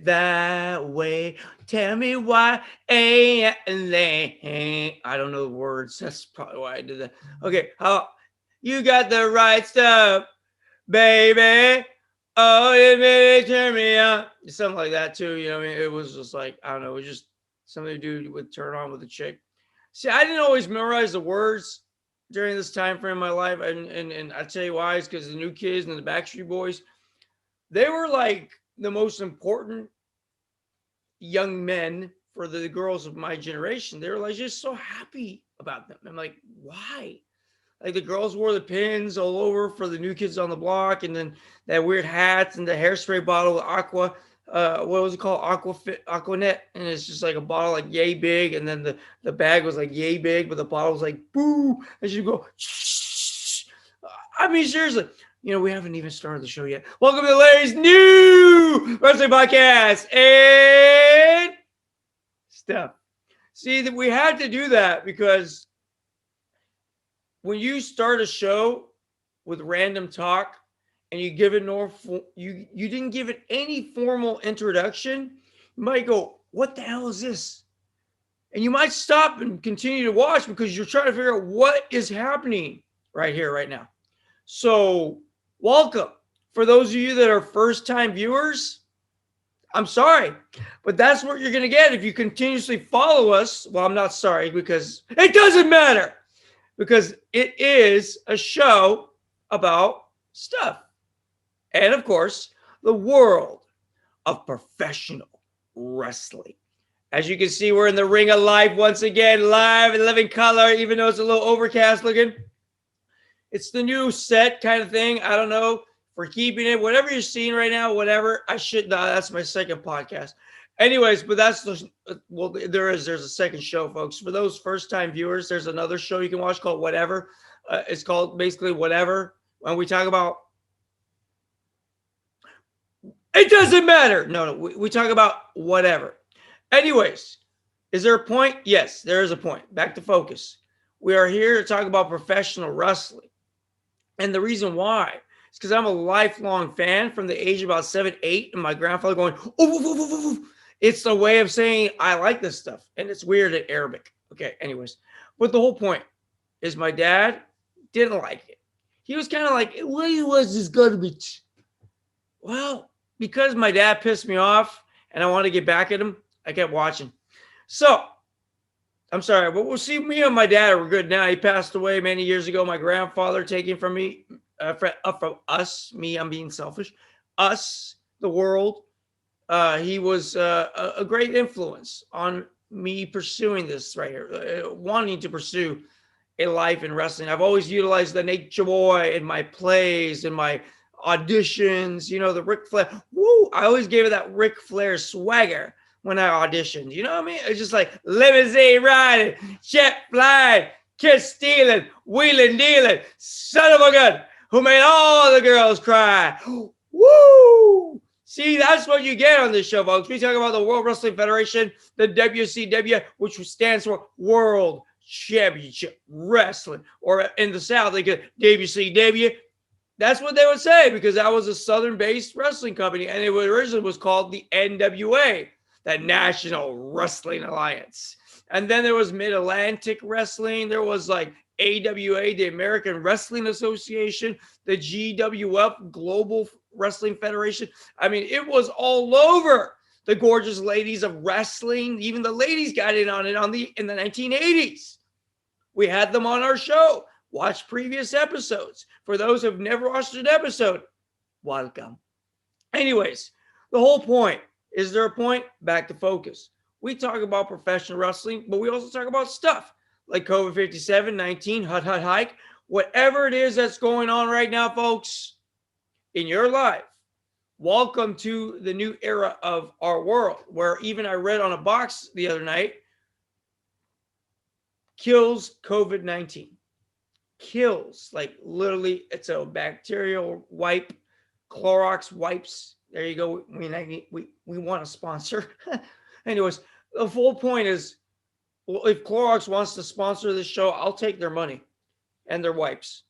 it that way. Tell me why. I don't know the words. That's probably why I did that. Okay, how you got the right stuff, baby. Oh, it may turn me on. Something like that too. You know, what I mean, it was just like I don't know. It was just something to do with turn on with a chick. See, I didn't always memorize the words during this time frame in my life, and I tell you why is because the New Kids and the Backstreet Boys, they were like the most important young men for the girls of my generation. They were like just so happy about them. I'm like, why? Like the girls wore the pins all over for the New Kids on the Block, and then that weird hats and the hairspray bottle with aqua. What was it called? Aquanet, and it's just like a bottle like yay big, and then the bag was like yay big, but the bottle was like boo, and you go. Shh. I mean, seriously, we haven't even started the show yet. Welcome to the Larry's new wrestling podcast and stuff. See that we had to do that because when you start a show with random talk and you give it you didn't give it any formal introduction, you might go, what the hell is this? And you might stop and continue to watch because you're trying to figure out what is happening right here, right now. So welcome. For those of you that are first-time viewers, I'm sorry, but that's what you're going to get if you continuously follow us. Well, I'm not sorry because it doesn't matter. Because it is a show about stuff. And of course, the world of professional wrestling. As you can see, we're in the Ring of Life once again, live in living color, even though it's a little overcast looking. It's the new set kind of thing. I don't know. For keeping it, whatever you're seeing right now, whatever. That's my second podcast. Anyways, but there's a second show, folks. For those first-time viewers, there's another show you can watch called Whatever. It's called basically Whatever. When we talk about, it doesn't matter. No, we talk about whatever. Anyways, is there a point? Yes, there is a point. Back to focus. We are here to talk about professional wrestling. And the reason why is because I'm a lifelong fan from the age of about 7, 8, and my grandfather going, oh. It's a way of saying I like this stuff, and it's weird in Arabic. Okay, anyways. But the whole point is my dad didn't like it. He was kind of like, what was this garbage? Well, because my dad pissed me off and I wanted to get back at him, I kept watching. So, I'm sorry, but we'll see, me and my dad are good now. He passed away many years ago. My grandfather taken from me, from us, me, I'm being selfish, us, the world. He was a great influence on me pursuing this right here, wanting to pursue a life in wrestling. I've always utilized the Nature Boy in my plays, in my auditions, the Ric Flair. Woo! I always gave it that Ric Flair swagger when I auditioned. You know what I mean? It's just like limousine riding, jet flying, kiss stealing, wheeling dealing, son of a gun who made all the girls cry. Woo! See, that's what you get on this show, folks. We talk about the World Wrestling Federation, the WCW, which stands for World Championship Wrestling. Or in the South, they get WCW. That's what they would say because that was a Southern-based wrestling company, and it originally was called the NWA, the National Wrestling Alliance. And then there was Mid-Atlantic Wrestling. There was like AWA, the American Wrestling Association, the GWF, Global Wrestling Federation. I mean, it was all over the gorgeous ladies of wrestling. Even the ladies got in on it in the 1980s. We had them on our show. Watch previous episodes. For those who have never watched an episode, welcome. Anyways, the whole point, is there a point? Back to focus. We talk about professional wrestling, but we also talk about stuff like COVID 57, 19, hut, hike, whatever it is that's going on right now, folks, in your life. Welcome to the new era of our world, where even I read on a box the other night, kills COVID-19. Kills, like literally, it's a bacterial wipe, Clorox wipes. There you go. We want a sponsor. Anyways, the full point is, well, if Clorox wants to sponsor this show, I'll take their money and their wipes.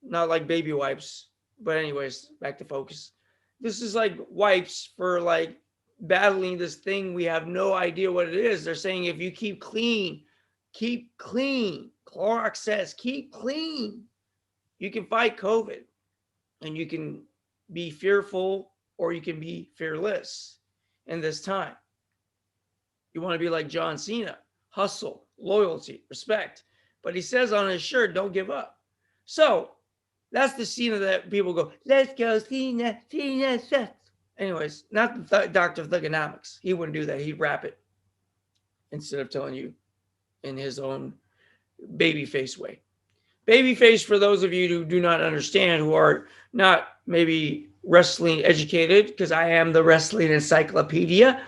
Not like baby wipes. But anyways, back to focus. This is like wipes for like battling this thing. We have no idea what it is. They're saying if you keep clean, Clorox says, keep clean, you can fight COVID, and you can be fearful or you can be fearless in this time. You want to be like John Cena, hustle, loyalty, respect. But he says on his shirt, don't give up. So that's the Cena that people go, let's go Cena, Cena. Anyways, not the Doctor of Thugonomics. He wouldn't do that. He'd rap it instead of telling you in his own babyface way. Babyface, for those of you who do not understand, who are not maybe wrestling educated, because I am the wrestling encyclopedia,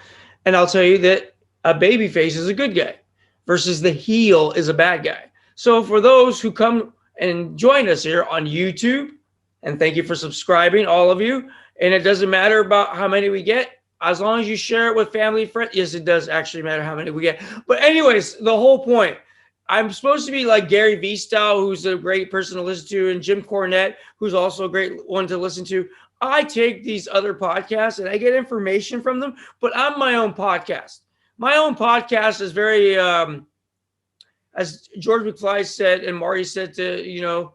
and I'll tell you that a babyface is a good guy versus the heel is a bad guy. So for those who come and join us here on YouTube, and thank you for subscribing, all of you, and it doesn't matter about how many we get, as long as you share it with family, friends. Yes, it does actually matter how many we get. But anyways, the whole point, I'm supposed to be like Gary Vee style, who's a great person to listen to, and Jim Cornette, who's also a great one to listen to. I take these other podcasts and I get information from them, but I'm my own podcast. My own podcast is very, as George McFly said, and Marty said to,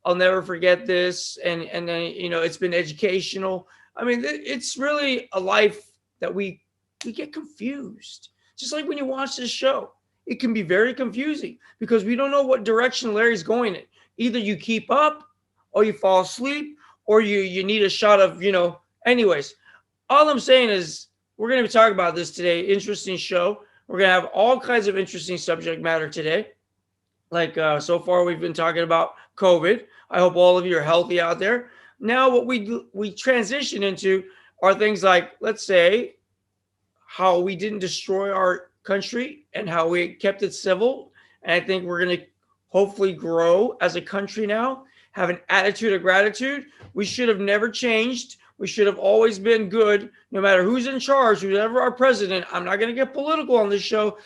I'll never forget this. And then, it's been educational. I mean, it's really a life that we get confused. Just like when you watch this show, it can be very confusing because we don't know what direction Larry's going in. Either you keep up or you fall asleep or you need a shot of, anyways, all I'm saying is we're going to be talking about this today. Interesting show. We're going to have all kinds of interesting subject matter today. Like so far, we've been talking about COVID. I hope all of you are healthy out there. Now, what we transition into are things like, let's say, how we didn't destroy our country and how we kept it civil. And I think we're going to hopefully grow as a country now, have an attitude of gratitude. We should have never changed. We should have always been good, no matter who's in charge, whoever our president. I'm not going to get political on this show.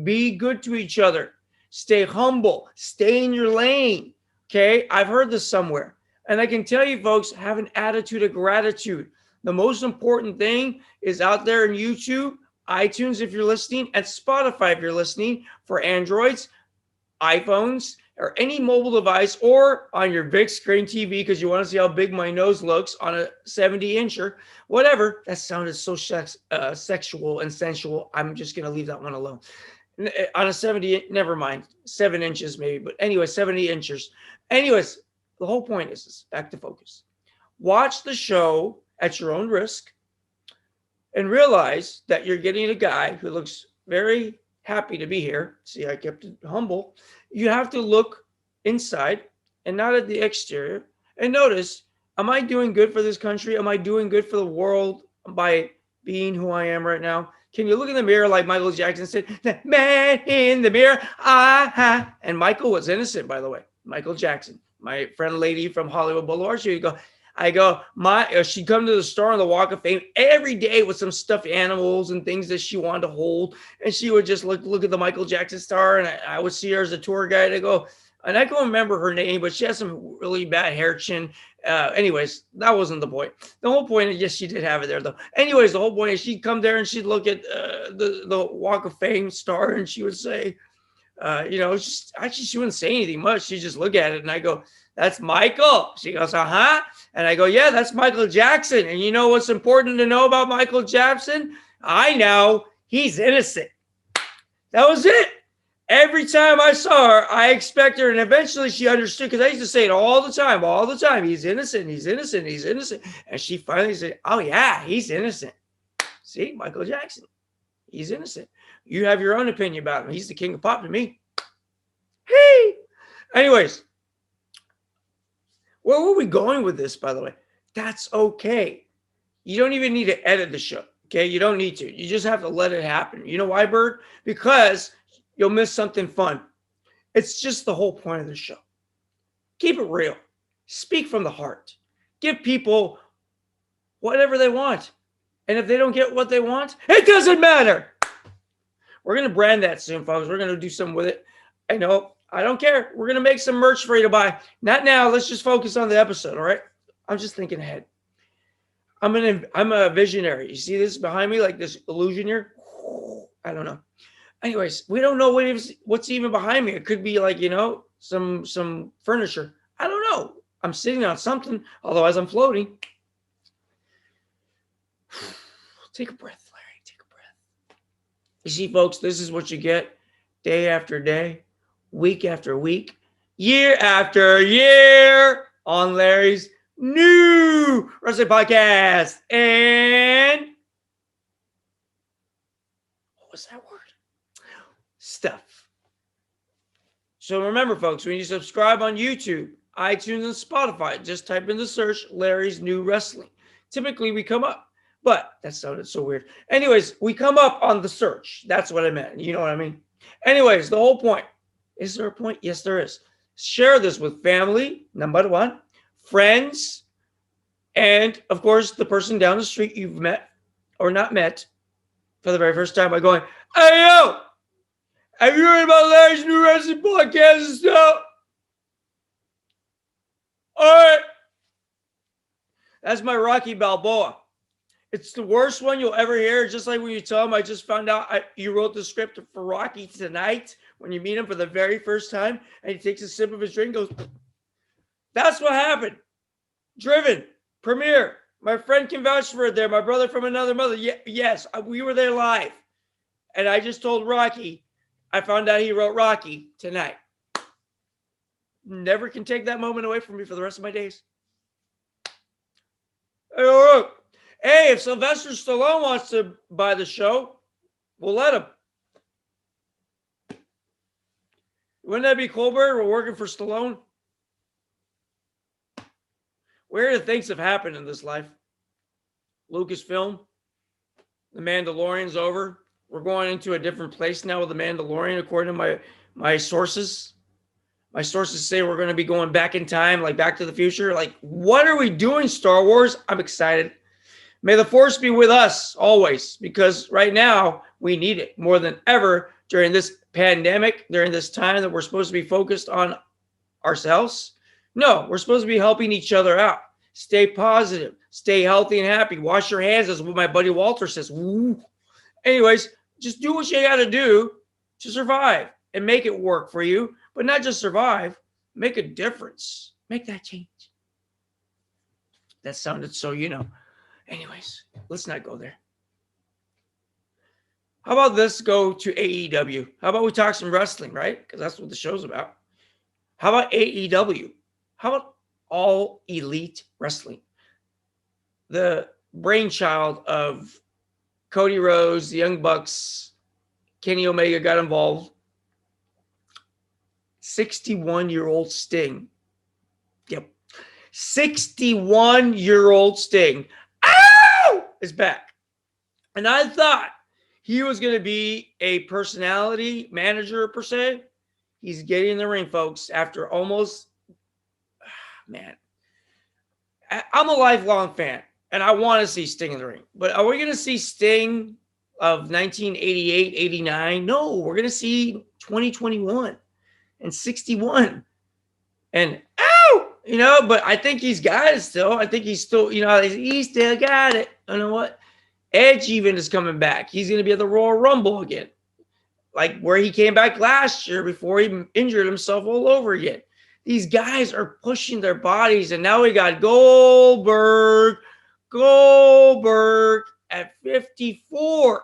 Be good to each other. Stay humble. Stay in your lane. Okay? I've heard this somewhere. And I can tell you, folks, have an attitude of gratitude. The most important thing is out there in YouTube, iTunes if you're listening, and Spotify if you're listening, for Androids, iPhones, or any mobile device, or on your big screen TV because you want to see how big my nose looks on a 70-incher, whatever. That sounded so sexual and sensual. I'm just going to leave that one alone. On a 70, never mind, 7 inches maybe, but anyway, 70 inches. Anyways, the whole point is back to focus. Watch the show at your own risk and realize that you're getting a guy who looks very happy to be here. See, I kept it humble. You have to look inside and not at the exterior and notice, am I doing good for this country? Am I doing good for the world by being who I am right now? Can you look in the mirror like Michael Jackson said, the man in the mirror, and Michael was innocent, by the way. Michael Jackson, my friend lady from Hollywood Boulevard, she'd go, she'd come to the store on the Walk of Fame every day with some stuffed animals and things that she wanted to hold. And she would just look at the Michael Jackson star. And I would see her as a tour guide. And I can't remember her name, but she has some really bad hair chin. Anyways, that wasn't the point. The whole point is, yes, she did have it there though. Anyways, the whole point is she'd come there and she'd look at the Walk of Fame star and she would say, she wouldn't say anything much. She'd just look at it and I go, that's Michael. She goes, uh-huh. And I go, yeah, that's Michael Jackson. And you know what's important to know about Michael Jackson? I know he's innocent. That was it. Every time I saw her, I expect her, and eventually she understood because I used to say it all the time. He's innocent, he's innocent, he's innocent. And she finally said, oh yeah, he's innocent. See, Michael Jackson, he's innocent. You have your own opinion about him. He's the king of pop to me. Hey. Anyways, where were we going with this, by the way? That's okay. You don't even need to edit the show, okay? You don't need to. You just have to let it happen. You know why, Bird? Because you'll miss something fun. It's just the whole point of the show. Keep it real. Speak from the heart. Give people whatever they want. And if they don't get what they want, it doesn't matter. We're going to brand that soon, folks. We're going to do something with it. I know. I don't care. We're going to make some merch for you to buy. Not now. Let's just focus on the episode, all right? I'm just thinking ahead. I'm a visionary. You see this behind me, like this illusion here? I don't know. Anyways, we don't know what's even behind me. It could be like, some furniture. I don't know. I'm sitting on something, although as I'm floating. Take a breath, Larry. Take a breath. You see, folks, this is what you get day after day, week after week, year after year on Larry's new wrestling podcast. And what was that word? Stuff. So remember, folks, when you subscribe on YouTube, iTunes, and Spotify, just type in the search Larry's New Wrestling. Typically, we come up. But that sounded so weird. Anyways, we come up on the search. That's what I meant. You know what I mean? Anyways, the whole point. Is there a point? Yes, there is. Share this with family, number one, friends, and, of course, the person down the street you've met or not met for the very first time by going, "Hey, yo, have you heard about Larry's New Wrestling podcast and stuff?" All right. That's my Rocky Balboa. It's the worst one you'll ever hear. Just like when you tell him, I just found out you wrote the script for Rocky tonight. When you meet him for the very first time and he takes a sip of his drink and goes, that's what happened. Driven, premiere. My friend can vouch for it there. My brother from another mother. Yes, we were there live. And I just told Rocky, I found out he wrote Rocky tonight. Never can take that moment away from me for the rest of my days. Hey, if Sylvester Stallone wants to buy the show, we'll let him. Wouldn't that be Colbert? We're working for Stallone. Weird things have happened in this life. Lucasfilm, The Mandalorian's over. We're going into a different place now with The Mandalorian, according to my sources. My sources say we're going to be going back in time, like Back to the Future. Like, what are we doing, Star Wars? I'm excited. May the Force be with us always, because right now we need it more than ever during this pandemic, during this time that we're supposed to be focused on ourselves. No, we're supposed to be helping each other out. Stay positive, stay healthy and happy. Wash your hands, is what my buddy Walter says. Woo. Anyways, just do what you got to do to survive and make it work for you, but not just survive, make a difference. Make that change. That sounded so, Anyways, let's not go there. How about this go to AEW? How about we talk some wrestling, right? Because that's what the show's about. How about AEW? How about All Elite Wrestling? The brainchild of Cody Rhodes, the Young Bucks, Kenny Omega got involved. 61-year-old Sting. Yep. 61-year-old Sting. Ow! Is back. And I thought he was going to be a personality manager per se. He's getting in the ring, folks, after almost, man. I'm a lifelong fan, and I want to see Sting in the ring. But are we going to see Sting of 1988, 89? No, we're going to see 2021 and 61. And but I think he's got it still. I think he's still, he still got it. You know what? Edge even is coming back. He's going to be at the Royal Rumble again. Like where he came back last year before he injured himself all over again. These guys are pushing their bodies. And now we got Goldberg at 54.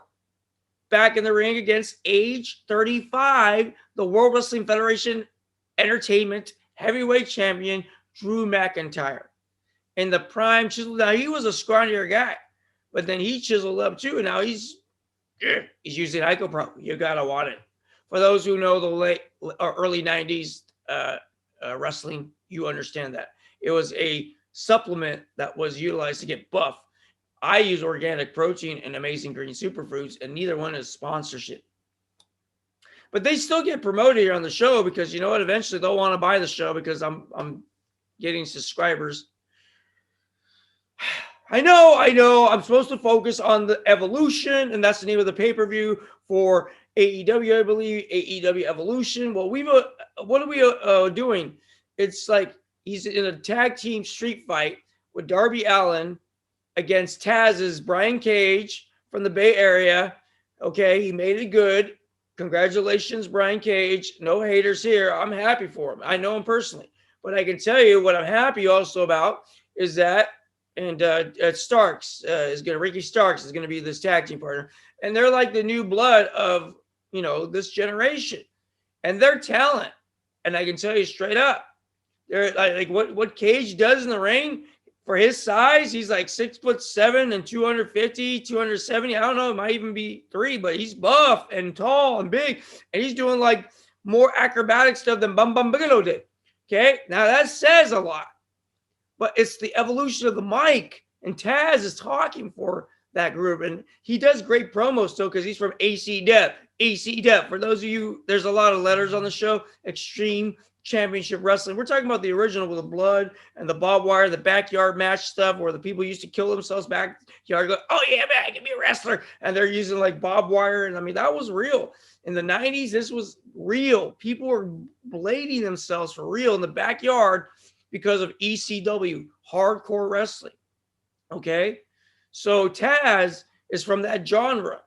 Back in the ring against age 35, the World Wrestling Federation Entertainment Heavyweight Champion, Drew McIntyre. In the prime chisel. Now, he was a scrawnier guy, but then he chiseled up too. And now he's using Icopro. You got to want it. For those who know the late or early 90s wrestling, you understand that. It was a supplement that was utilized to get buff. I use organic protein and amazing green superfoods, and neither one is sponsorship. But they still get promoted here on the show because you know what? Eventually they'll want to buy the show because I'm getting subscribers. I know. I'm supposed to focus on the Evolution, and that's the name of the pay-per-view for AEW, I believe. AEW Evolution. Well, what are we doing? It's like he's in a tag team street fight with Darby Allin against Taz's Brian Cage from the Bay Area. Okay, he made it good. Congratulations, Brian Cage. No haters here. I'm happy for him. I know him personally. But I can tell you what I'm happy also about is that, and Starks is going to, Ricky Starks is going to be this tag team partner. And they're like the new blood of, this generation. And their talent. And I can tell you straight up, they're like what Cage does in the ring for his size. He's like 6'7" and 250, 270. I don't know. It might even be 3, but he's buff and tall and big. And he's doing like more acrobatic stuff than Bum Bum Bigelow did. Okay. Now that says a lot, but it's the evolution of the mic. And Taz is talking for that group. And he does great promos still because he's from AC Dep. AC Dep. For those of you, there's a lot of letters on the show. Extreme Championship Wrestling. We're talking about the original with the blood and the barbed wire, the backyard match stuff where the people used to kill themselves backyard. Go, oh yeah, man, I can be a wrestler. And they're using like barbed wire. And I mean, that was real. In the 90s, this was real. People were blading themselves for real in the backyard because of ECW, hardcore wrestling. Okay? So Taz is from that genre.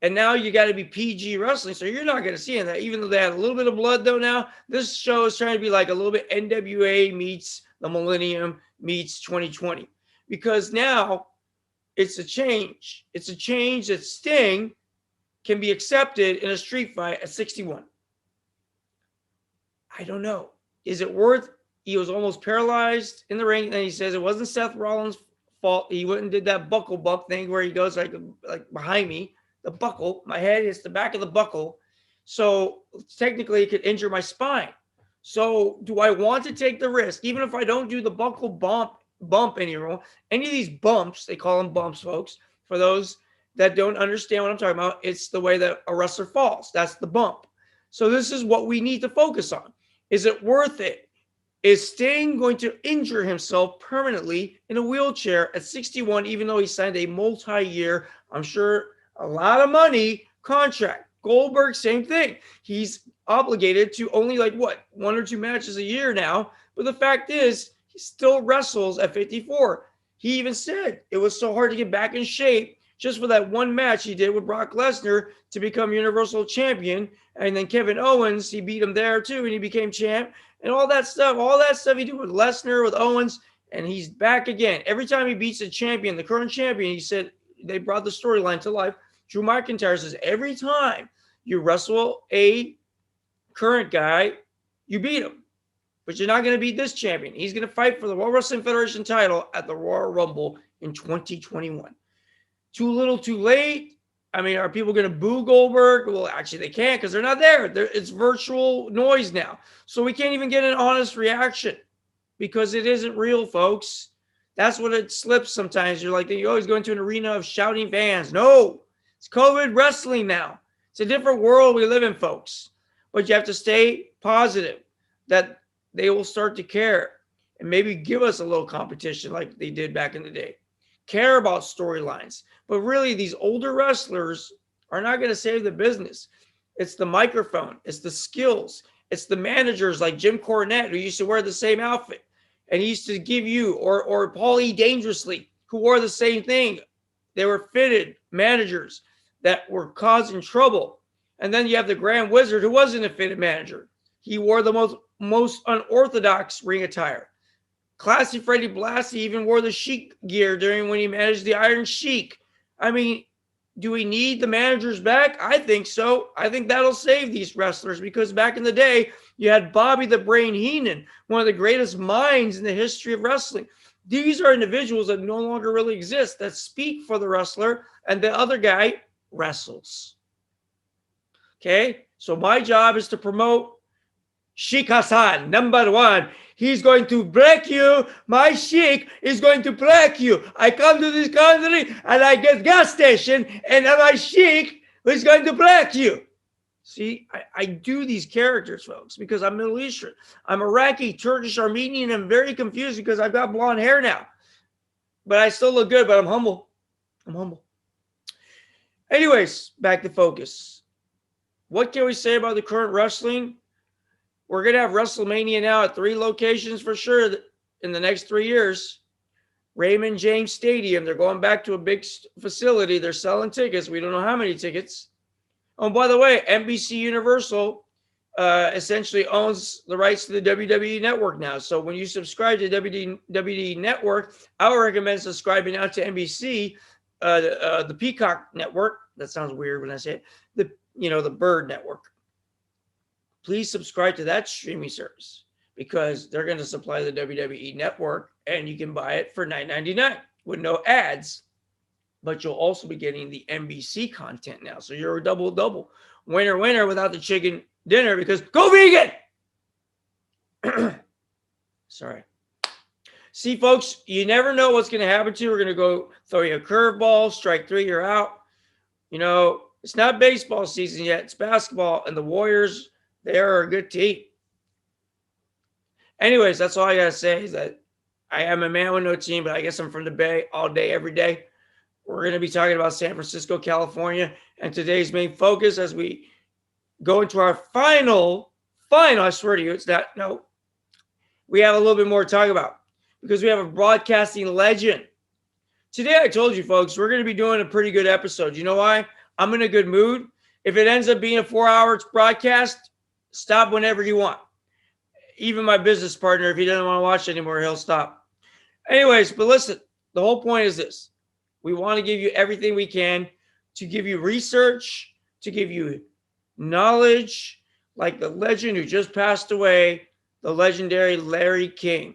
And now you got to be PG wrestling. So you're not going to see that. Even though they had a little bit of blood, though, now, this show is trying to be like a little bit NWA meets the Millennium meets 2020. Because now it's a change. It's a change that Sting can be accepted in a street fight at 61. I don't know. Is it worth? He was almost paralyzed in the ring. And he says it wasn't Seth Rollins' fault. He went and did that buckle buck thing where he goes like behind me. The buckle, my head hits the back of the buckle. So technically it could injure my spine. So do I want to take the risk? Even if I don't do the buckle bump anymore, any of these bumps, they call them bumps, folks. For those that don't understand what I'm talking about, it's the way that a wrestler falls. That's the bump. So this is what we need to focus on. Is it worth it? Is Sting going to injure himself permanently in a wheelchair at 61, even though he signed a multi-year, I'm sure, a lot of money contract? Goldberg, same thing. He's obligated to only 1 or 2 matches a year now. But the fact is, he still wrestles at 54. He even said it was so hard to get back in shape just for that one match he did with Brock Lesnar to become Universal Champion. And then Kevin Owens, he beat him there too, and he became champ. And all that stuff he did with Lesnar, with Owens, and he's back again. Every time he beats a champion, the current champion, he said they brought the storyline to life. Drew McIntyre says every time you wrestle a current guy, you beat him. But you're not going to beat this champion. He's going to fight for the World Wrestling Federation title at the Royal Rumble in 2021. Too little, too late. I mean, are people going to boo Goldberg? Well, actually, they can't because they're not there. It's virtual noise now. So we can't even get an honest reaction because it isn't real, folks. That's what it slips sometimes. You're like, you always go into an arena of shouting fans. No, it's COVID wrestling now. It's a different world we live in, folks. But you have to stay positive that they will start to care and maybe give us a little competition like they did back in the day. Care about storylines. But really, these older wrestlers are not going to save the business. It's the microphone. It's the skills. It's the managers like Jim Cornette, who used to wear the same outfit. And he used to give you, or Paulie Dangerously, who wore the same thing. They were fitted managers that were causing trouble. And then you have the Grand Wizard, who wasn't a fitted manager. He wore the most unorthodox ring attire. Classy Freddie Blassie even wore the Sheik gear when he managed the Iron Sheik. I mean, do we need the managers back? I think so. I think that'll save these wrestlers because back in the day, you had Bobby the Brain Heenan, one of the greatest minds in the history of wrestling. These are individuals that no longer really exist, that speak for the wrestler, and the other guy wrestles. Okay? So my job is to promote Sheik Hassan, number 1. He's going to break you. My Sheik is going to break you. I come to this country and I get gas station and my Sheik is going to break you. See, I do these characters, folks, because I'm Middle Eastern. I'm Iraqi, Turkish, Armenian. I'm very confused because I've got blonde hair now. But I still look good, but I'm humble. I'm humble. Anyways, back to focus. What can we say about the current wrestling? We're going to have WrestleMania now at 3 locations for sure in the next 3 years. Raymond James Stadium. They're going back to a big facility. They're selling tickets. We don't know how many tickets. Oh, by the way, NBC Universal essentially owns the rights to the WWE Network now. So when you subscribe to WWE Network, I would recommend subscribing now to NBC, the Peacock Network. That sounds weird when I say it. The Bird Network. Please subscribe to that streaming service because they're going to supply the WWE Network, and you can buy it for $9.99 with no ads. But you'll also be getting the NBC content now. So you're a double. Winner without the chicken dinner because go vegan. Sorry. See, folks, you never know what's going to happen to you. We're going to go throw you a curveball, strike three, you're out. It's not baseball season yet. It's basketball. And the Warriors, they are a good team. Anyways, that's all I got to say is that I am a man with no team, but I guess I'm from the Bay all day, every day. We're going to be talking about San Francisco, California, and today's main focus as we go into our final, I swear to you, we have a little bit more to talk about because we have a broadcasting legend. Today, I told you, folks, we're going to be doing a pretty good episode. You know why? I'm in a good mood. If it ends up being a 4-hour broadcast, stop whenever you want. Even my business partner, if he doesn't want to watch anymore, he'll stop. Anyways, but listen, the whole point is this. We want to give you everything we can to give you research, to give you knowledge, like the legend who just passed away, the legendary Larry King.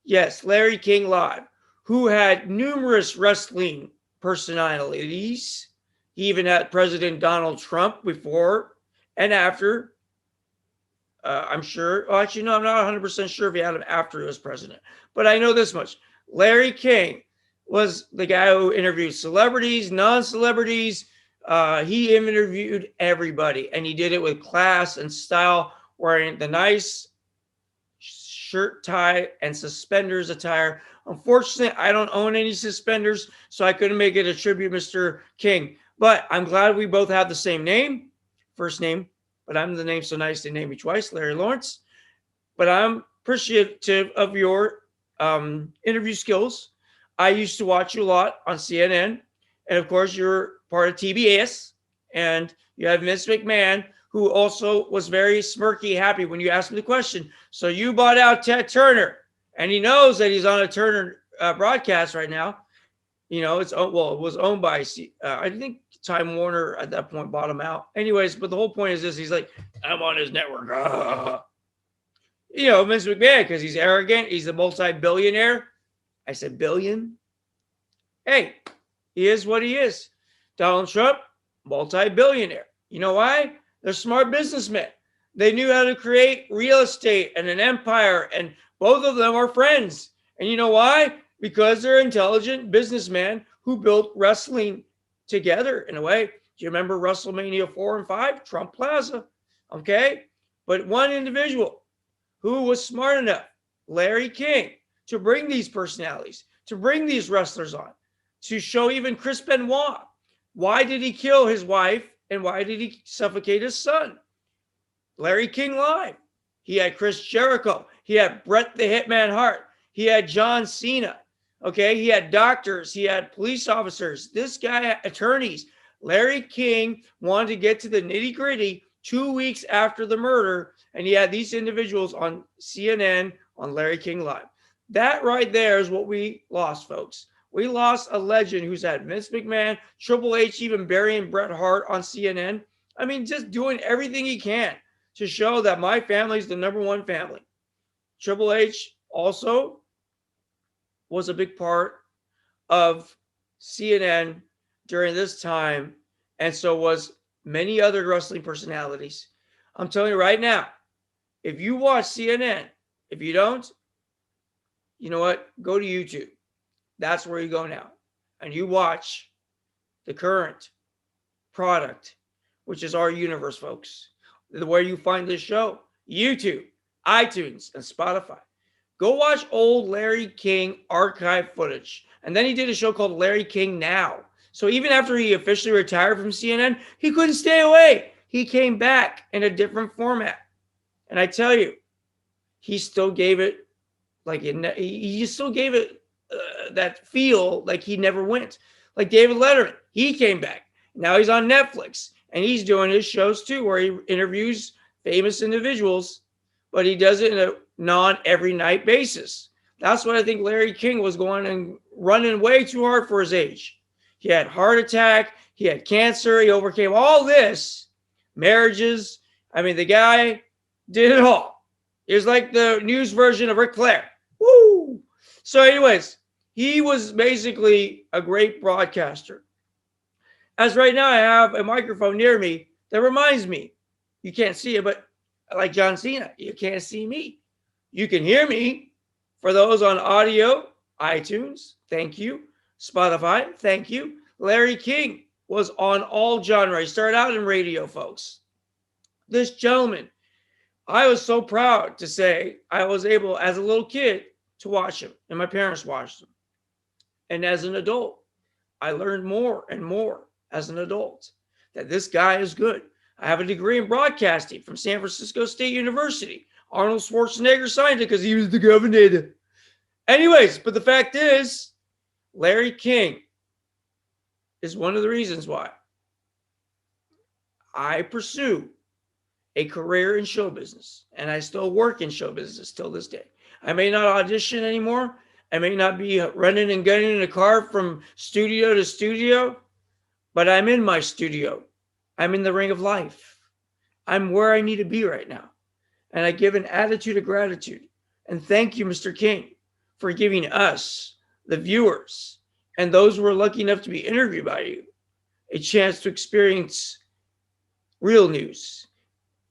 Yes, Larry King Live, who had numerous wrestling personalities. He even had President Donald Trump before and after. I'm sure. Oh, actually, no, I'm not 100% sure if he had him after he was president. But I know this much. Larry King was the guy who interviewed celebrities, non-celebrities. He interviewed everybody, and he did it with class and style, wearing the nice shirt, tie, and suspenders attire. Unfortunately, I don't own any suspenders, so I couldn't make it a tribute, Mr. King. But I'm glad we both have the same name, first name, but I'm the name so nice they named me twice, Larry Lawrence. But I'm appreciative of your interview skills. I used to watch you a lot on CNN. And of course, you're part of TBS. And you have Vince McMahon, who also was very smirky happy when you asked him the question. So you bought out Ted Turner. And he knows that he's on a Turner broadcast right now. It was owned by, I think Time Warner at that point bought him out. Anyways, but the whole point is this. He's like, I'm on his network. Vince McMahon, because he's arrogant. He's a multi-billionaire. I said billion. Hey, he is what he is. Donald Trump, multi-billionaire. You know why? They're smart businessmen. They knew how to create real estate and an empire, and both of them are friends. And you know why? Because they're intelligent businessmen who built wrestling together in a way. Do you remember WrestleMania 4 and 5? Trump Plaza. Okay? But one individual who was smart enough, Larry King, to bring these personalities, to bring these wrestlers on, to show even Chris Benoit. Why did he kill his wife and why did he suffocate his son? Larry King Live. He had Chris Jericho. He had Bret the Hitman Hart. He had John Cena. Okay, he had doctors. He had police officers. This guy had attorneys. Larry King wanted to get to the nitty gritty 2 weeks after the murder, and he had these individuals on CNN on Larry King Live. That right there is what we lost, folks. We lost a legend who's had Vince McMahon, Triple H, even burying Bret Hart on CNN. I mean, just doing everything he can to show that my family is the number one family. Triple H also was a big part of CNN during this time, and so was many other wrestling personalities. I'm telling you right now, if you watch CNN, if you don't, you know what? Go to YouTube. That's where you go now. And you watch the current product, which is our universe, folks. Where you find this show, YouTube, iTunes, and Spotify. Go watch old Larry King archive footage. And then he did a show called Larry King Now. So even after he officially retired from CNN, he couldn't stay away. He came back in a different format. And I tell you, he still gave it he still gave it that feel like he never went. Like David Letterman, he came back. Now he's on Netflix and he's doing his shows too, where he interviews famous individuals, but he does it in a non every night basis. That's what I think Larry King was going and running way too hard for his age. He had heart attack, he had cancer, he overcame all this, marriages. I mean, the guy did it all. He was like the news version of Ric Flair. Woo! So, anyways, he was basically a great broadcaster. As right now, I have a microphone near me that reminds me. You can't see it, but like John Cena, you can't see me. You can hear me. For those on audio, iTunes, thank you. Spotify, thank you. Larry King was on all genres. He started out in radio, folks. This gentleman, I was so proud to say I was able, as a little kid, to watch him, and my parents watched him. And as an adult, I learned more and more as an adult that this guy is good. I have a degree in broadcasting from San Francisco State University. Arnold Schwarzenegger signed it because he was the governor. Anyways, but the fact is, Larry King is one of the reasons why I pursue a career in show business, and I still work in show business till this day. I may not audition anymore. I may not be running and gunning in a car from studio to studio, but I'm in my studio. I'm in the ring of life. I'm where I need to be right now. And I give an attitude of gratitude. And thank you, Mr. King, for giving us, the viewers, and those who are lucky enough to be interviewed by you, a chance to experience real news.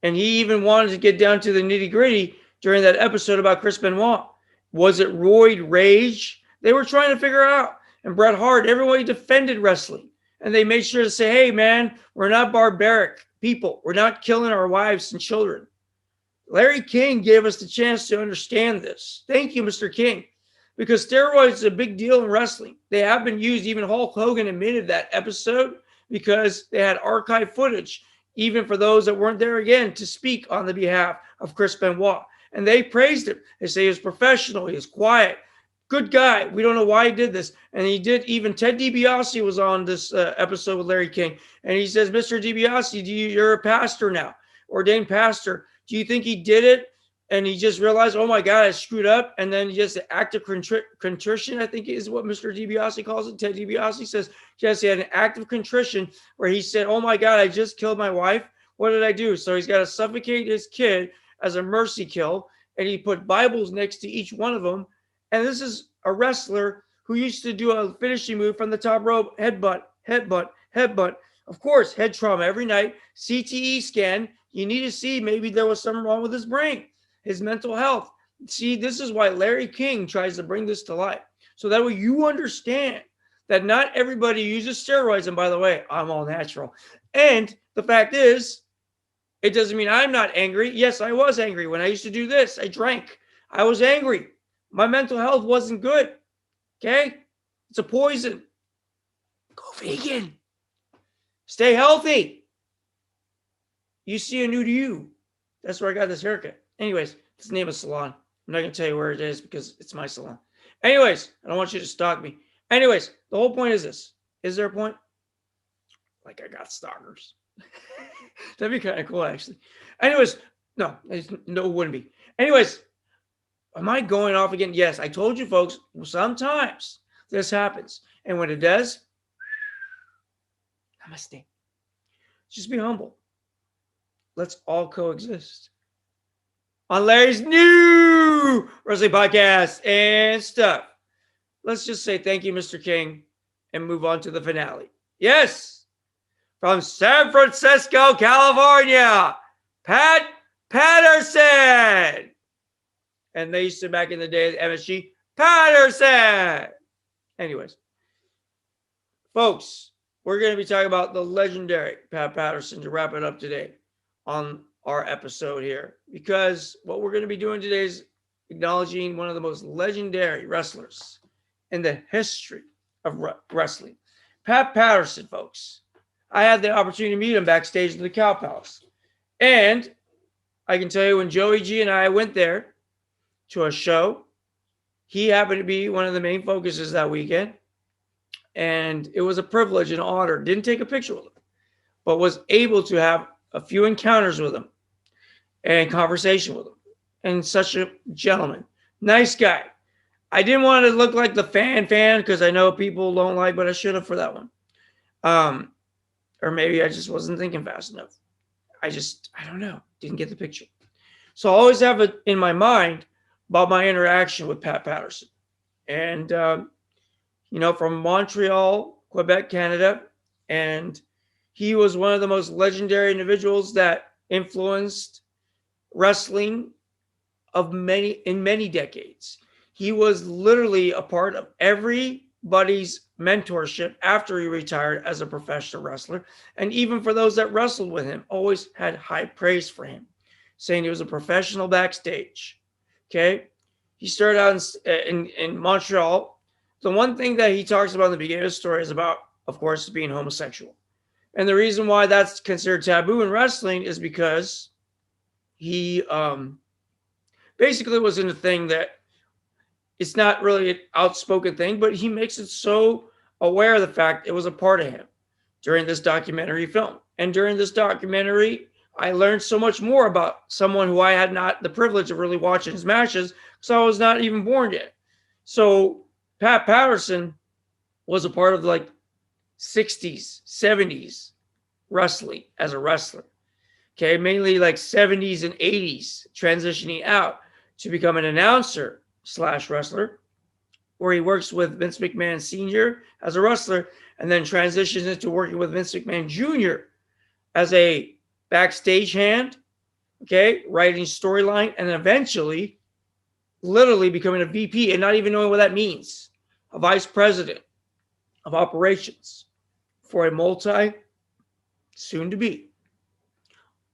And he even wanted to get down to the nitty gritty during that episode about Chris Benoit. Was it roid rage? They were trying to figure out. And Bret Hart, everyone defended wrestling. And they made sure to say, hey, man, we're not barbaric people. We're not killing our wives and children. Larry King gave us the chance to understand this. Thank you, Mr. King. Because steroids is a big deal in wrestling. They have been used. Even Hulk Hogan admitted that episode because they had archive footage, even for those that weren't there again, to speak on the behalf of Chris Benoit. And they praised him. They say he was professional. He was quiet. Good guy. We don't know why he did this. And he did. Even Ted DiBiase was on this episode with Larry King. And he says, Mr. DiBiase, you're a pastor now, ordained pastor. Do you think he did it and he just realized, oh my God, I screwed up? And then just an act of contrition, I think is what Mr. DiBiase calls it. Ted DiBiase says, yes, he had an act of contrition where he said, oh my God, I just killed my wife. What did I do? So he's got to suffocate his kid as a mercy kill. And he put Bibles next to each one of them. And this is a wrestler who used to do a finishing move from the top rope, headbutt, headbutt, headbutt. Of course, head trauma every night, CTE scan. You need to see maybe there was something wrong with his brain, his mental health. See, this is why Larry King tries to bring this to light. So that way you understand that not everybody uses steroids. And by the way, I'm all natural. And the fact is, it doesn't mean I'm not angry. Yes, I was angry when I used to do this. I drank. I was angry. My mental health wasn't good. Okay? It's a poison. Go vegan. Stay healthy. You see a new to you. That's where I got this haircut. Anyways, it's the name of the salon. I'm not going to tell you where it is because it's my salon. Anyways, I don't want you to stalk me. Anyways, the whole point is this. Is there a point? Like I got stalkers. That'd be kind of cool, actually. Anyways, no, it wouldn't be. Anyways, am I going off again? Yes, I told you folks, sometimes this happens. And when it does, namaste. Just be humble. Let's all coexist. On Larry's new wrestling podcast and stuff. Let's just say thank you, Mr. King, and move on to the finale. Yes, from San Francisco, California, Patterson. And they used to, back in the day, MSG, Patterson. Anyways, folks, we're going to be talking about the legendary Pat Patterson to wrap it up today on our episode here. Because what we're going to be doing today is acknowledging one of the most legendary wrestlers in the history of wrestling. Pat Patterson, folks. I had the opportunity to meet him backstage in the Cow Palace. And I can tell you when Joey G and I went there to a show, he happened to be one of the main focuses that weekend. And it was a privilege and honor. Didn't take a picture with him, but was able to have a few encounters with him and conversation with him. And such a gentleman. Nice guy. I didn't want to look like the fan because I know people don't like, but I should have for that one. Or maybe I just wasn't thinking fast enough. I don't know. Didn't get the picture. So I always have it in my mind about my interaction with Pat Patterson. And, from Montreal, Quebec, Canada. And he was one of the most legendary individuals that influenced wrestling in many decades. He was literally a part of everybody's mentorship after he retired as a professional wrestler. And even for those that wrestled with him, always had high praise for him, saying he was a professional backstage. Okay. He started out in Montreal. The one thing that he talks about in the beginning of the story is about, of course, being homosexual. And the reason why that's considered taboo in wrestling is because he basically was in a thing that it's not really an outspoken thing, but he makes it so aware of the fact it was a part of him during this documentary film. And during this documentary, I learned so much more about someone who I had not the privilege of really watching his matches, so I was not even born yet. So Pat Patterson was a part of like 60s, 70s wrestling as a wrestler. Okay, mainly like 70s and 80s, transitioning out to become an announcer / wrestler, where he works with Vince McMahon Sr. as a wrestler, and then transitions into working with Vince McMahon Jr. as a backstage hand, okay, writing storyline, and eventually literally becoming a VP and not even knowing what that means, a vice president of operations for a soon-to-be,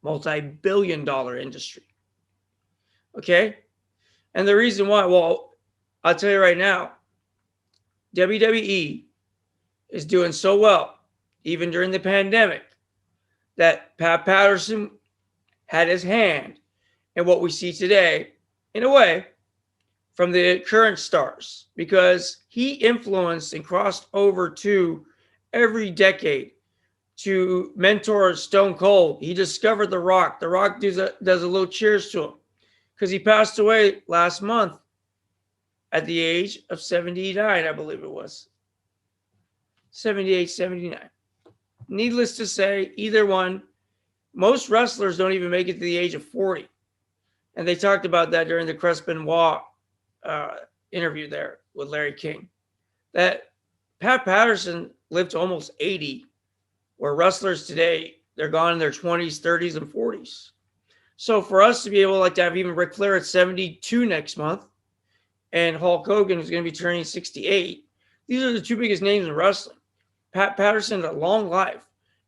multi-billion-dollar industry. Okay? And the reason why, well, I'll tell you right now, WWE is doing so well, even during the pandemic, that Pat Patterson had his hand in what we see today, in a way, from the current stars, because he influenced and crossed over to every decade to mentor Stone Cold. He discovered The Rock. The Rock does a little cheers to him because he passed away last month at the age of 79, I believe it was. 78, 79. Needless to say, either one, most wrestlers don't even make it to the age of 40. And they talked about that during the Chris Benoit interview there with Larry King, that Pat Patterson lived to almost 80, where wrestlers today, they're gone in their 20s, 30s, and 40s. So for us to be able to have even Ric Flair at 72 next month, and Hulk Hogan is going to be turning 68, these are the two biggest names in wrestling. Pat Patterson had a long life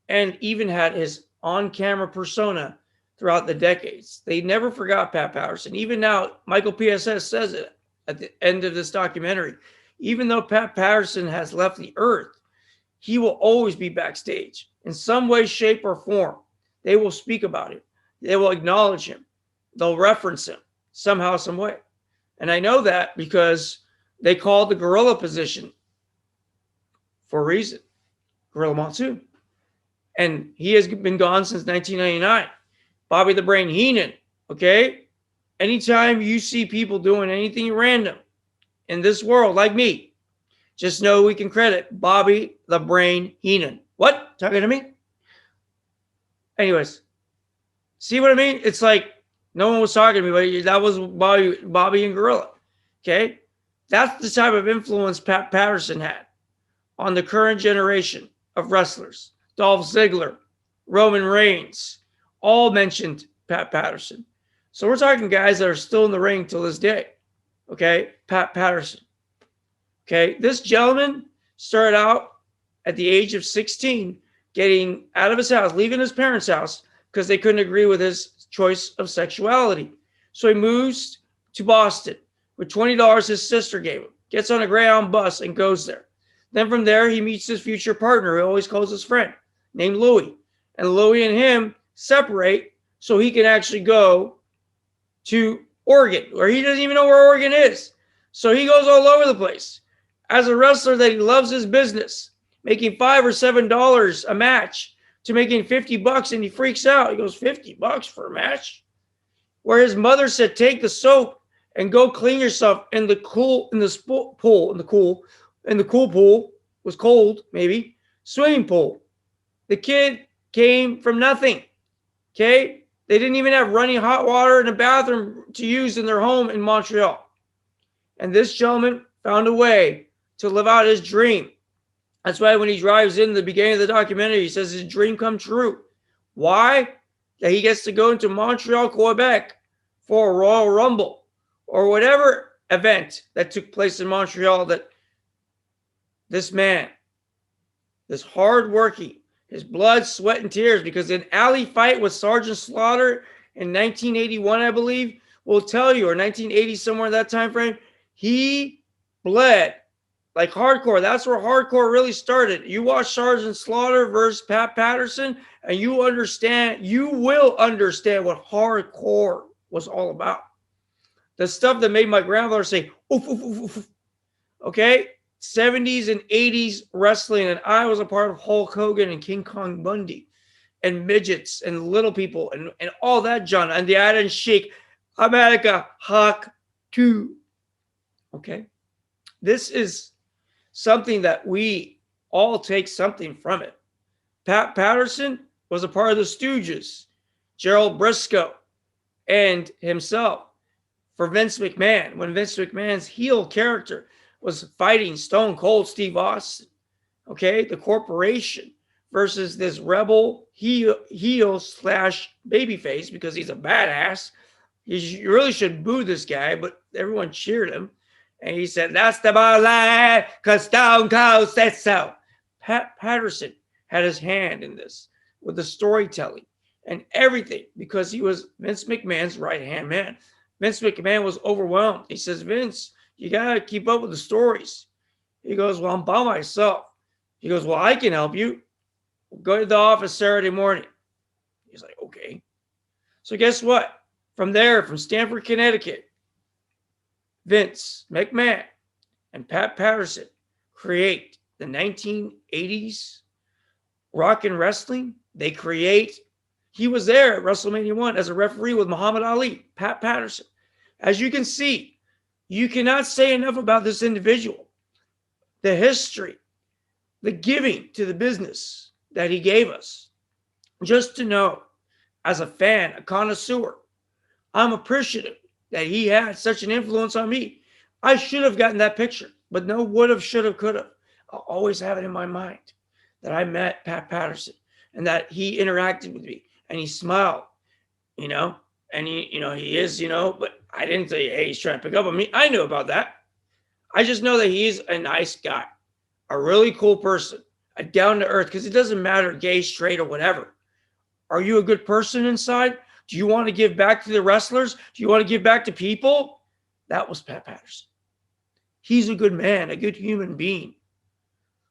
and even had his on-camera persona throughout the decades. They never forgot Pat Patterson. Even now, Michael PSS says it at the end of this documentary. Even though Pat Patterson has left the earth, he will always be backstage in some way, shape, or form. They will speak about him. They will acknowledge him. They'll reference him somehow, some way. And I know that because they called the gorilla position for a reason. Gorilla Monsoon. And he has been gone since 1999. Bobby the Brain Heenan, okay? Anytime you see people doing anything random in this world like me, just know we can credit Bobby the Brain Heenan. What? Talking to me? Anyways, see what I mean? It's like no one was talking to me, but that was Bobby and Gorilla, okay? That's the type of influence Pat Patterson had on the current generation of wrestlers. Dolph Ziggler, Roman Reigns, all mentioned Pat Patterson. So we're talking guys that are still in the ring till this day. Okay, Pat Patterson. Okay, this gentleman started out at the age of 16, getting out of his house, leaving his parents' house because they couldn't agree with his choice of sexuality. So he moves to Boston with $20 his sister gave him, gets on a Greyhound bus and goes there. Then from there, he meets his future partner, who he always calls his friend, named Louie. And Louie and him separate so he can actually go to Oregon, where he doesn't even know where Oregon is. So he goes all over the place. As a wrestler that he loves his business, making $5 or $7 a match to making $50, and he freaks out. He goes, $50 for a match? Where his mother said, take the soap and go clean yourself in the cool pool was cold, maybe swimming pool. The kid came from nothing. Okay, they didn't even have running hot water in a bathroom to use in their home in Montreal, and this gentleman found a way to live out his dream. That's why when he drives in the beginning of the documentary, he says his dream come true. Why? That he gets to go into Montreal, Quebec for a Royal Rumble or whatever event that took place in Montreal, that this man, this hardworking, his blood, sweat, and tears, because an alley fight with Sergeant Slaughter in 1981, I believe, will tell you, or 1980, somewhere in that time frame, he bled like hardcore. That's where hardcore really started. You watch Sergeant Slaughter versus Pat Patterson, and you will understand what hardcore was all about. The stuff that made my grandfather say, oof, oof, oof, oof. Okay? 70s and 80s wrestling, and I was a part of Hulk Hogan and King Kong Bundy and midgets and little people and all that, John, and the Iron Sheik, America, Hawk 2. Okay? This is something that we all take something from it. Pat Patterson was a part of the Stooges, Gerald Briscoe, and himself for Vince McMahon, when Vince McMahon's heel character was fighting Stone Cold Steve Austin. Okay, the corporation versus this rebel heel slash babyface, because he's a badass. You really should boo this guy, but everyone cheered him. And he said, that's the bottom line, because Stone Cold said so. Pat Patterson had his hand in this with the storytelling and everything, because he was Vince McMahon's right-hand man. Vince McMahon was overwhelmed. He says, Vince, you got to keep up with the stories. He goes, well, I'm by myself. He goes, well, I can help you. Go to the office Saturday morning. He's like, okay. So guess what? From there, from Stamford, Connecticut, Vince McMahon and Pat Patterson create the 1980s rock and wrestling. He was there at WrestleMania 1 as a referee with Muhammad Ali, Pat Patterson. As you can see, you cannot say enough about this individual, the history, the giving to the business that he gave us. Just to know, as a fan, a connoisseur, I'm appreciative that he had such an influence on me. I should have gotten that picture, but no would have, should have, could have. I'll always have it in my mind that I met Pat Patterson and that he interacted with me and he smiled, and he is, but I didn't say, hey, he's trying to pick up on me. I knew about that. I just know that he's a nice guy, a really cool person, a down to earth, because it doesn't matter gay, straight, or whatever. Are you a good person inside? Do you want to give back to the wrestlers? Do you want to give back to people? That was Pat Patterson. He's a good man, a good human being,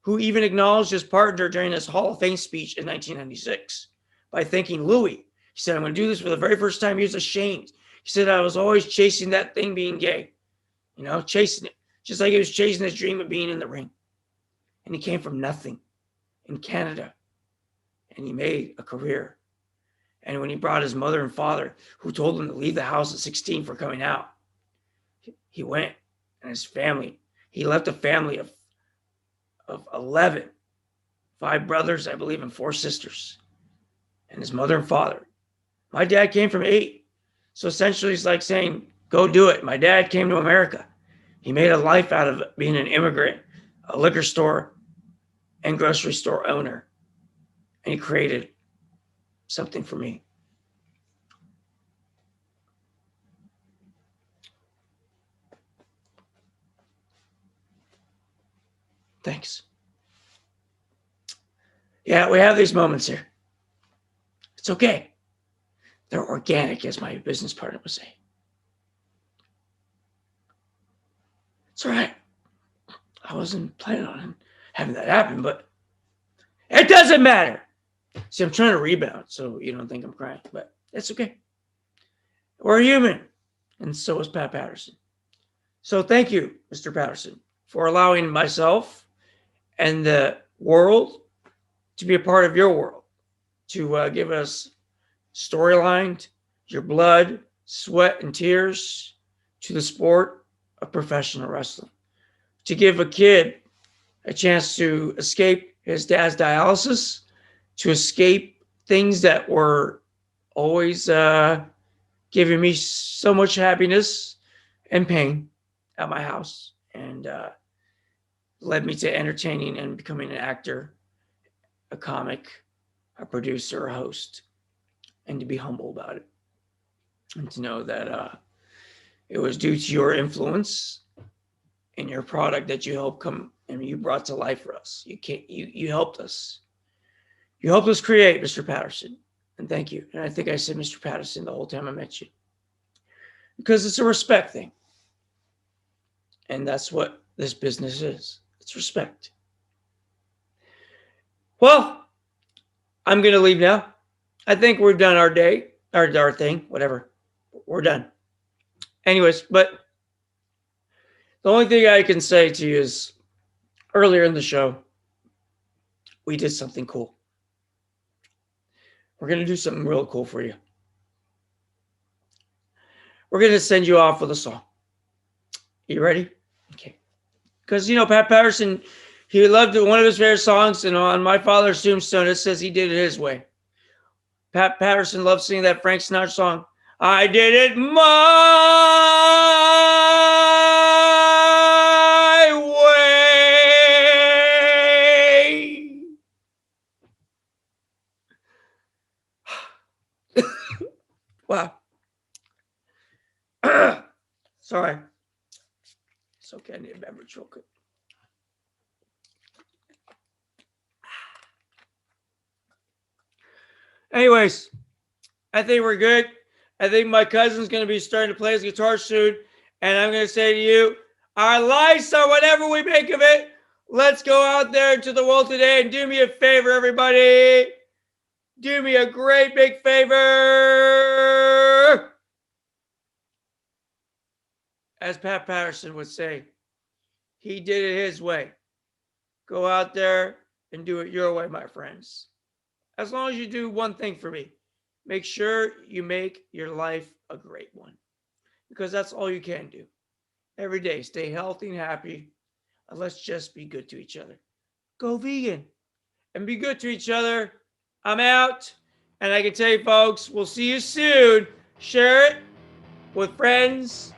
who even acknowledged his partner during his Hall of Fame speech in 1996 by thanking Louis. He said, I'm going to do this for the very first time. He was ashamed. He said, I was always chasing that thing being gay, chasing it, just like he was chasing his dream of being in the ring. And he came from nothing in Canada, and he made a career. And when he brought his mother and father, who told him to leave the house at 16 for coming out, he went, and his family, he left a family of 11, 5 brothers, I believe, and 4 sisters, and his mother and father. My dad came from 8. So essentially it's like saying, go do it. My dad came to America. He made a life out of being an immigrant, a liquor store and grocery store owner. And he created something for me. Thanks. Yeah, we have these moments here. It's okay. They're organic, as my business partner would say. It's all right. I wasn't planning on having that happen, but it doesn't matter. See, I'm trying to rebound, so you don't think I'm crying, but it's okay. We're human, and so is Pat Patterson. So thank you, Mr. Patterson, for allowing myself and the world to be a part of your world, to give us storyline, your blood, sweat, and tears to the sport of professional wrestling. To give a kid a chance to escape his dad's dialysis, to escape things that were always giving me so much happiness and pain at my house, and led me to entertaining and becoming an actor, a comic, a producer, a host, and to be humble about it, and to know that it was due to your influence and your product that you helped come and you brought to life for us. You helped us. You helped us create, Mr. Patterson, and thank you. And I think I said Mr. Patterson the whole time I met you, because it's a respect thing, and that's what this business is. It's respect. Well, I'm going to leave now. I think we've done our day, our thing, whatever. We're done. Anyways, but the only thing I can say to you is earlier in the show, we did something cool. We're going to do something real cool for you. We're going to send you off with a song. You ready? Okay. Because, Pat Patterson, he loved one of his favorite songs, and on my father's tombstone, it says he did it his way. Pat Patterson loved singing that Frank Sinatra song, I did it my way. Wow. Sorry. It's okay. I need a beverage real quick. Anyways, I think we're good. I think my cousin's going to be starting to play his guitar soon. And I'm going to say to you, our lives are whatever we make of it. Let's go out there into the world today and do me a favor, everybody. Do me a great big favor. As Pat Patterson would say, he did it his way. Go out there and do it your way, my friends. As long as you do one thing for me, make sure you make your life a great one, because that's all you can do. Every day, stay healthy and happy, and let's just be good to each other. Go vegan and be good to each other. I'm out, and I can tell you, folks, we'll see you soon. Share it with friends,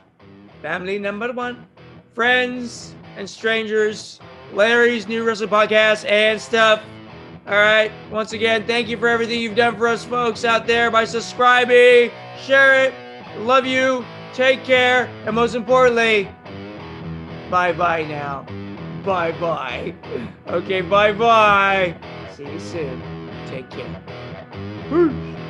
family number one, friends and strangers, Larry's New Wrestling Podcast and stuff. All right. Once again, thank you for everything you've done for us folks out there by subscribing, share it. Love you. Take care. And most importantly, bye-bye now. Bye-bye. Okay, bye-bye. See you soon. Take care. Peace.